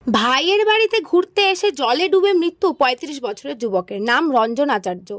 ভাইয়ের বাড়িতে ঘুরতে এসে জলে ডুবে মৃত্যু ৩৫ বছরের যুবকের। নাম রঞ্জন আচার্য।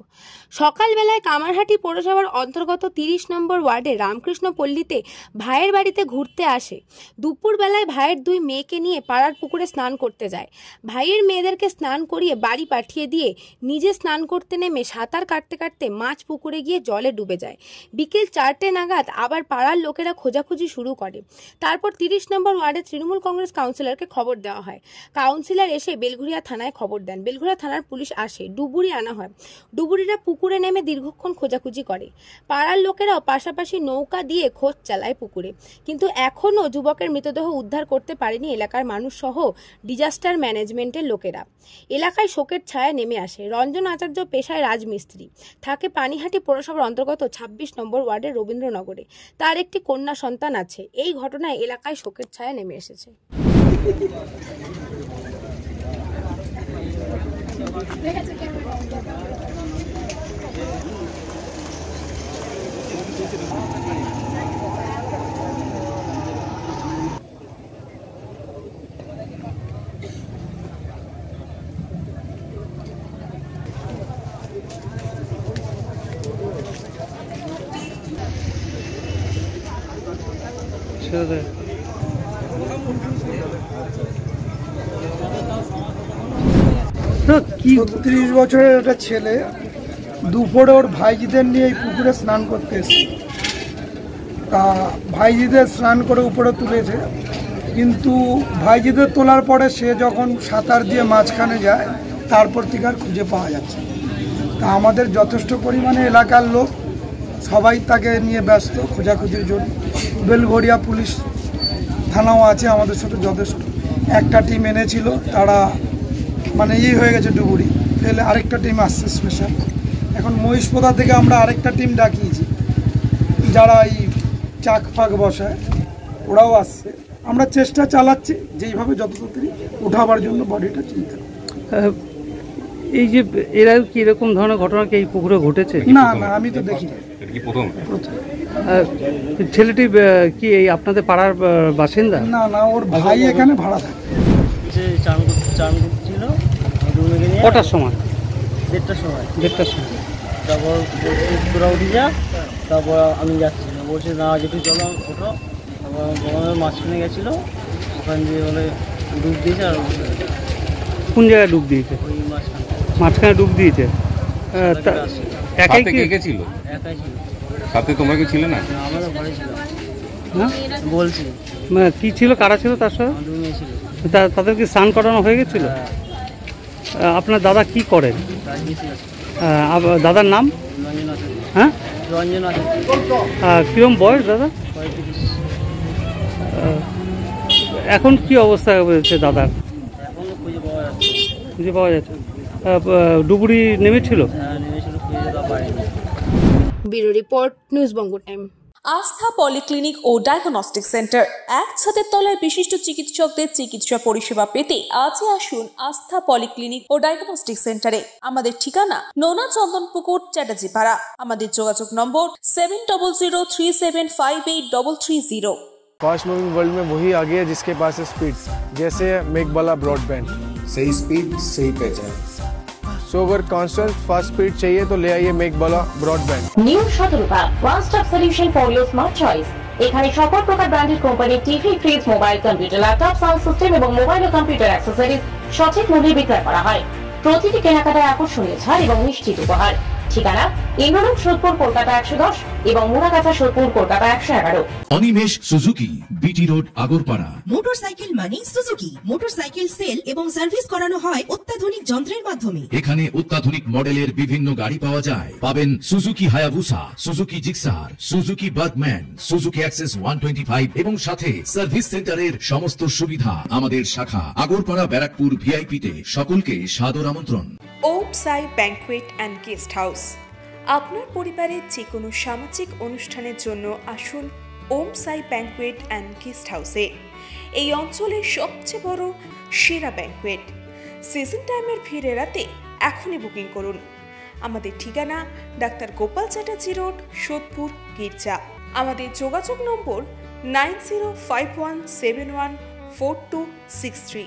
সকালবেলায় কামারহাটি পৌরসভার অন্তর্গত ৩০ নম্বর ওয়ার্ডে রামকৃষ্ণ পল্লীতে ভাইয়ের বাড়িতে ঘুরতে আসে। দুপুরবেলায় ভাইয়ের দুই মেয়েকে নিয়ে পাড়ার পুকুরে স্নান করতে যায়। ভাইয়ের মেয়েদেরকে স্নান করিয়ে বাড়ি পাঠিয়ে দিয়ে নিজে স্নান করতে নেমে সাঁতার কাটতে কাটতে মাছ পুকুরে গিয়ে জলে ডুবে যায়। বিকেল ৪টে নাগাদ আবার পাড়ার লোকেরা খোঁজাখুঁজি শুরু করে। তারপর ৩০ নম্বর ওয়ার্ডে তৃণমূল কংগ্রেস কাউন্সিলরকে খবর দেওয়া হয়। কাউন্সিলর এসে বেলঘরিয়া থানায় খবর দেন। বেলঘরিয়া থানার পুলিশ আসে, ডুবুরি আনা হয়। ডুবুরিরা পুকুরে নেমে দীর্ঘক্ষণ খোঁজাখুঁজি করে। পাড়ার লোকেরাও পাশাপাশি নৌকা দিয়ে খোঁজ চালায় পুকুরে, কিন্তু এখনও যুবকের মৃতদেহ উদ্ধার করতে পারেনি এলাকার মানুষ সহ ডিজাস্টার ম্যানেজমেন্টের লোকেরা। এলাকায় শোকের ছায়া নেমে আসে। রঞ্জন আচার্য পেশায় রাজমিস্ত্রি, থাকে পানিহাটি পৌরসভার অন্তর্গত ২৬ নম্বর ওয়ার্ডের রবীন্দ্রনগরে। তার একটি কন্যা সন্তান আছে। এই ঘটনায় এলাকায় শোকের ছায়া নেমে এসেছে। কি ৩০ বছরের একটা ছেলে দুপুরে ওর ভাইজিদের নিয়ে এই পুকুরে স্নান করতে এসেছে। তা ভাইজিদের স্নান করে উপরে তুলেছে, কিন্তু ভাইজিদের তোলার পরে সে যখন সাঁতার দিয়ে মাঝখানে যায় তারপর থেকে আর খুঁজে পাওয়া যাচ্ছে। তা আমাদের যথেষ্ট পরিমাণে এলাকার লোক সবাই তাকে নিয়ে ব্যস্ত খোঁজাখুঁজির জন্য। বেলঘরিয়া পুলিশ থানাও আছে আমাদের সাথে যথেষ্ট। একটা টিম এনেছিল, তারা মানে হয়ে গেছে ডুবুরি ফেলে, আরেকটা টিম আসছে স্পেশাল। এখন মহিষপোতা থেকে আমরা আরেকটা টিম ডাকিয়েছি, যারা এই চাক ফাঁক বসায়, ওরাও আসছে। আমরা চেষ্টা চালাচ্ছি যেইভাবে যত তাড়াতাড়ি উঠাবার জন্য বডিটা চিন্তা। এই যে এরা কি এরকম ধরনের ঘটনা কি এই পুকুরে ঘটেছে? না না, আমি তো দেখি প্রথম। ছেলেটি কি এই আপনাদের পাড়ার বাসিন্দা? না না, ওর ভাই এখানে ভাড়া থাকে। কটার সময়? ১:৩০ সময়। ১:৩০ সময়। তারপর তোরা উঠে যা, তারপর আমি যাচ্ছি না, বলছে না যেটু চলো ওঠো। তারপর মাঝখানে গেছিলো, ওখান দিয়ে বলে ডুব দিয়েছে। আর কোন জায়গায় ডুব দিয়েছে? ওই মাঝখানে ডুব দিয়েছে। একাই ছিল? একাই ছিল। সাথে তোমরা কি ছিল না? আমাদের ঘরে ছিল। হ্যাঁ বলছি কি ছিল, কারা ছিল তার সাথে? রুমে ছিল। তাদেরকে স্নান করানো হয়ে গেছিল? আপনার দাদা কি করেন? দাদার নাম? রঞ্জন আছে। হ্যাঁ, রঞ্জন আছে। কিরম বয়স দাদা? ৩৫। এখন কি অবস্থা হয়েছে দাদার? এখনো খুঁজে পাওয়া যাচ্ছে। খুঁজে পাওয়া যাচ্ছে। ডুবুরি নেমেছিল? হ্যাঁ, নেমেছিল, খুঁজে দেওয়া পারেনি। ব্যুরো রিপোর্ট, নিউজ বঙ্গ টাইম। আস্থা পলিক্লিনিক ও ডায়াগনস্টিক সেন্টার, এক ছাদের তলায় বিশিষ্ট চিকিৎসকদের চিকিৎসা পরিষেবা পেতে আজই আসুন আস্থা পলিক্লিনিক ও ডায়াগনস্টিক সেন্টারে। আমাদের ঠিকানা নোনা চন্দনপুকুর, চ্যাটার্জিপাড়া। আমাদের যোগাযোগ নম্বর 7003758330। फास्ट मूविंग वर्ल्ड में वही आगे है जिसके पास है स्पीड, जैसे मेघबाला ब्रॉडबैंड। सही स्पीड सही पहचान। सो अगर कांस्टेंट फास्ट स्पीड चाहिए तो ले आइए Meghbala broadband. New Shatarupa one stop solution for your smart choice. এখানে সকল প্রকার ব্র্যান্ডেড কোম্পানির TV, fridge, mobile, computer, laptop, sound system এবং মোবাইল ও কম্পিউটার অ্যাক্সেসরিজ সঠিক মূল্যে বিক্রয় করা হয়। প্রতিটি কেনাকাটায় আকর্ষণীয় ছাড় এবং নিশ্চিত উপহার। ঠিকানা ইন্দ্রনগর, সোদপুর, কলকাতা ১১০ এবং Muragachha, Sodepur, Kolkata ১১১। Animesh Suzuki, BT road, Agarpara. Motorcycle মানে সুজুকি। মোটরসাইকেল সেল এবং সার্ভিস করানো হয় অত্যাধুনিক যন্ত্রের মাধ্যমে। এখানে অত্যাধুনিক মডেলের বিভিন্ন গাড়ি পাওয়া যায়। পাবেন Suzuki Hayabusa, Suzuki Gixxer, Suzuki Bergman, Suzuki access 125 এবং সাথে সার্ভিস সেন্টারের সমস্ত সুবিধা। আমাদের শাখা আগরপাড়া, ব্যারাকপুর ভিআইপি তে। সকলকে সাদর আমন্ত্রণ। ওম সাই ব্যাংকুয়েট অ্যান্ড গেস্ট হাউস। আপনার পরিবারের যে কোনো সামাজিক অনুষ্ঠানের জন্য আসুন ওম সাই ব্যাংকুয়েট অ্যান্ড গেস্ট হাউসে। এই অঞ্চলের সবচেয়ে বড় সেরা ব্যাংকুয়েট। সিজন টাইমের ভিড় এড়াতে এখনই বুকিং করুন। আমাদের ঠিকানা ডাক্তার গোপাল চ্যাটার্জি রোড, সোদপুর, গির্জা। আমাদের যোগাযোগ নম্বর 9051714263।